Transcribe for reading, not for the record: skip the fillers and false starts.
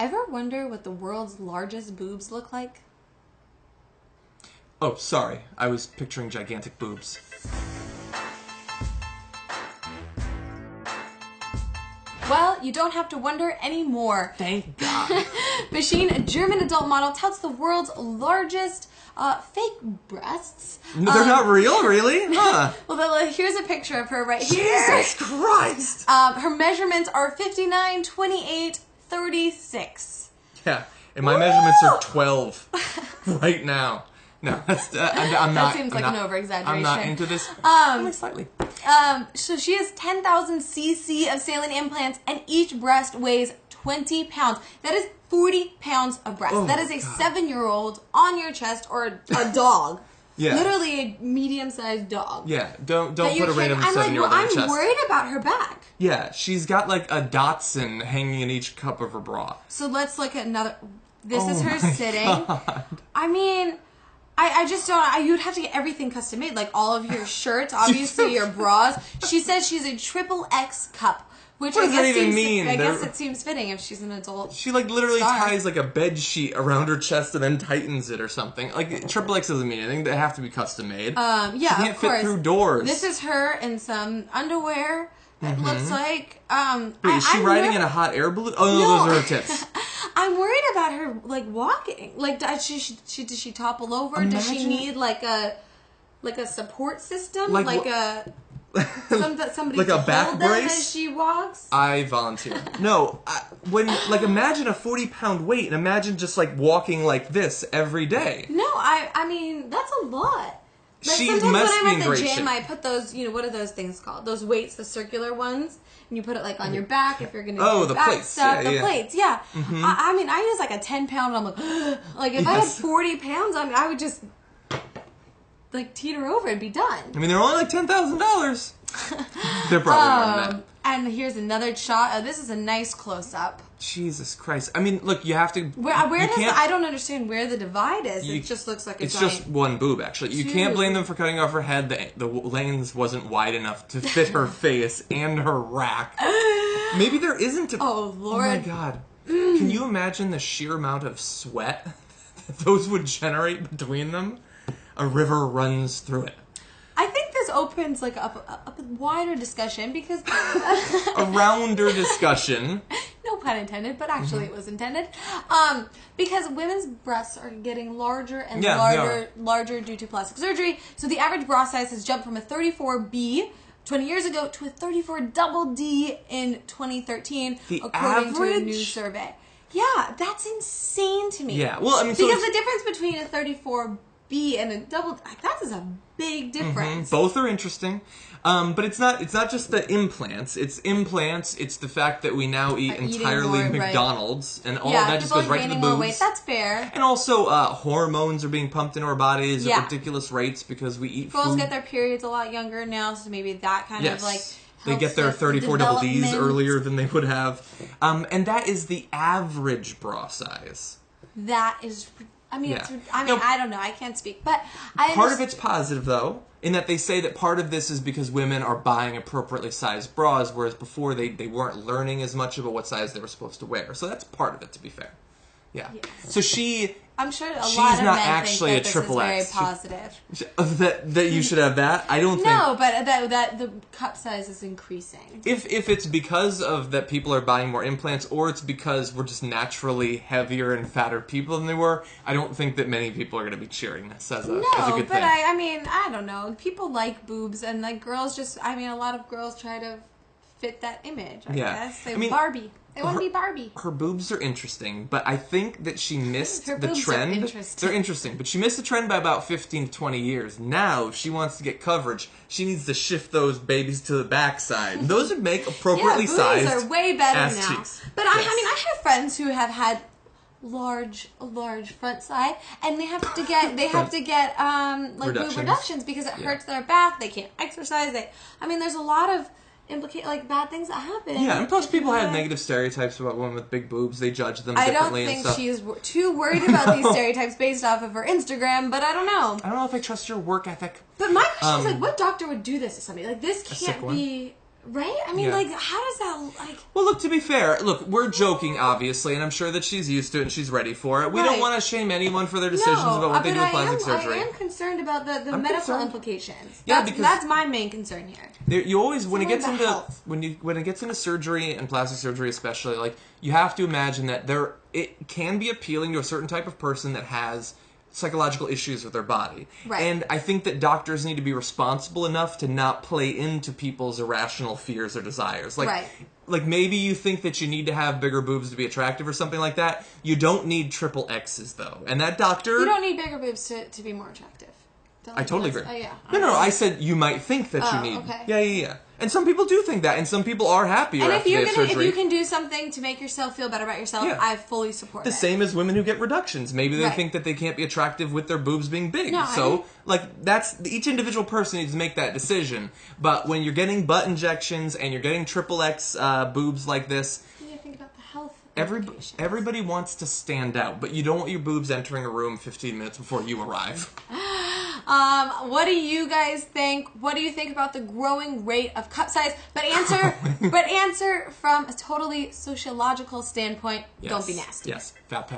Ever wonder what the world's largest boobs look like? Oh, sorry. I was picturing gigantic boobs. Well, you don't have to wonder anymore. Thank God. Machine, a German adult model, touts the world's largest fake breasts. No, they're not real, really? Huh. Well, here's a picture of her right here. Jesus Christ! Her measurements are 59, 28, 36. Yeah, and my measurements are 12 right now. No, that's I'm not. That seems like an over-exaggeration. I'm not into this. Only slightly. So she has 10,000 cc of saline implants, and each breast weighs 20 pounds. That is 40 pounds of breast. Oh that is a God. 7-year-old on your chest, or a dog. Yeah. Literally a medium-sized dog. Yeah, don't put a random 7-year-old on I'm your chest. worried about her back. Yeah, she's got like a Dotson hanging in each cup of her bra. So let's look at another. This is her my sitting. God. I mean, I just don't. You'd have to get everything custom made, like all of your shirts, obviously your bras. She says she's a XXX cup, which What I does guess that even seems. mean? I guess it seems fitting if she's an adult. She like literally Star. ties like a bed sheet around her chest and then tightens it or something. Like XXX doesn't mean anything. They have to be custom made. Yeah, she can't of fit course. through doors. This is her in some underwear. It looks like. Wait, is she I'm riding ner- in a hot air balloon? Oh no, No. those are her tits. I'm worried about her, like, walking. Like, does she topple over? Does she Imagine- need like a support system, Like like somebody Like to a back hold them brace? as she walks? I volunteer. No, imagine a 40-pound weight and imagine just like walking like this every day. No, I mean that's a lot. Like, She sometimes must when be I'm in at the great gym, shape. I put those, what are those things called? Those weights, the circular ones, and you put it like on your back if you're gonna do the back plates. stuff. Yeah, the yeah. plates, yeah. I mean, I use like a 10-pound. I'm like, like if I had Yes. 40 pounds, I mean, I would just like teeter over and be done. I mean, they're only like $10,000. They're probably more than that. And here's another shot. This is a nice close up. Jesus Christ! I mean, look, you have to. Where you does can't- I don't understand where the divide is. It just looks like a It's giant. just one boob, actually. You Two. can't blame them for cutting off her head. The lens wasn't wide enough to fit her face and her rack. Maybe there isn't a... Oh, Lord. Oh, my God. Can you imagine the sheer amount of sweat that those would generate between them? A river runs through it. I think this opens like up a wider discussion because A rounder discussion. no pun intended, but actually it was intended. Because women's breasts are getting larger and Yeah, they larger due to plastic surgery. So the average bra size has jumped from a 34B 20 years ago to a 34 double D in 2013, The according to a new average? survey. Yeah, that's insane to me. Yeah, well, I mean, so because it's- the difference between a 34B and a double, that is a big difference. Both are interesting. But it's not just the implants. It's implants. It's the fact that we now eat Eating entirely more, right. McDonald's. And all Yeah, of that just people goes are right to the gaining more weight. boobs. That's fair. And also, hormones are being pumped into our bodies Yeah. at ridiculous rates because we eat Girls food. get their periods a lot younger now, so maybe that kind Yes. of like They helps get their with the 34 double Ds development. earlier than they would have. And that is the average bra size. That is, I mean, Yeah. I No. don't know, I can't speak, but I Part of it's positive, though, in that they say that part of this is because women are buying appropriately sized bras, whereas before they weren't learning as much about what size they were supposed to wear. So that's part of it, to be fair. Yeah. Yes. So she... I'm sure a She's lot of not men actually think a that triple this is X. very positive. That you should have that? I don't think... No, but that the cup size is increasing. If it's because of that people are buying more implants, or it's because we're just naturally heavier and fatter people than they were, I don't think that many people are going to be cheering this as a No, good but thing. I mean, I don't know. People like boobs, and like girls just, I mean, a lot of girls try to fit that image, I Yeah. guess. They I mean, Barbie. They want to be Barbie. Her boobs are interesting, but I think that she missed Her the boobs are trend. interesting. They're interesting, but she missed the trend by about 15 to 20 years. Now, if she wants to get coverage, she needs to shift those babies to the backside. Those would make appropriately boobies sized are way better ass now. cheeks. But Yes. I mean, I have friends who have had large front side, and they have to get like boob Reductions. reductions because it hurts their back. They can't exercise. I mean, there's a lot of bad things that happen. Yeah, and plus if you people have have- negative stereotypes about women with big boobs. They judge them I don't differently and think stuff. she's too worried about these stereotypes based off of her Instagram, but I don't know. I don't know if I trust your work ethic. But my question is, like, what doctor would do this to somebody? Like, this sick can't one. be... Right? I mean, Yeah. like, how does that, like... Well, look, to be fair, look, we're joking, obviously, and I'm sure that she's used to it and she's ready for it. We don't Right. want to shame anyone for their decisions about what they do with plastic surgery. I am concerned about the medical concerned. implications. Yeah, That's my main concern here. You always, when it gets Something into about health. when it gets into surgery and plastic surgery especially, like, you have to imagine that it can be appealing to a certain type of person that has psychological issues with their body. Right. And I think that doctors need to be responsible enough to not play into people's irrational fears or desires. Like, Right. like maybe you think that you need to have bigger boobs to be attractive or something like that. You don't need triple X's though. And that doctor... You don't need bigger boobs to be more attractive. Don't I totally agree. Oh, yeah. No, I said you might think that you Oh, need. okay. Yeah. And some people do think that, and some people are happier And after if they have surgery. you can do something to make yourself feel better about yourself, Yeah. I fully support The it. same as women who get reductions. Maybe they Right. think that they can't be attractive with their boobs being big. No, So, like, that's each individual person needs to make that decision. But when you're getting butt injections and you're getting triple X boobs like this, You need to think about the health implications. everybody wants to stand out, but you don't want your boobs entering a room 15 minutes before you arrive. What do you guys think? What do you think about the growing rate of cup size? But answer from a totally sociological standpoint. Don't be nasty. Yes. Fat.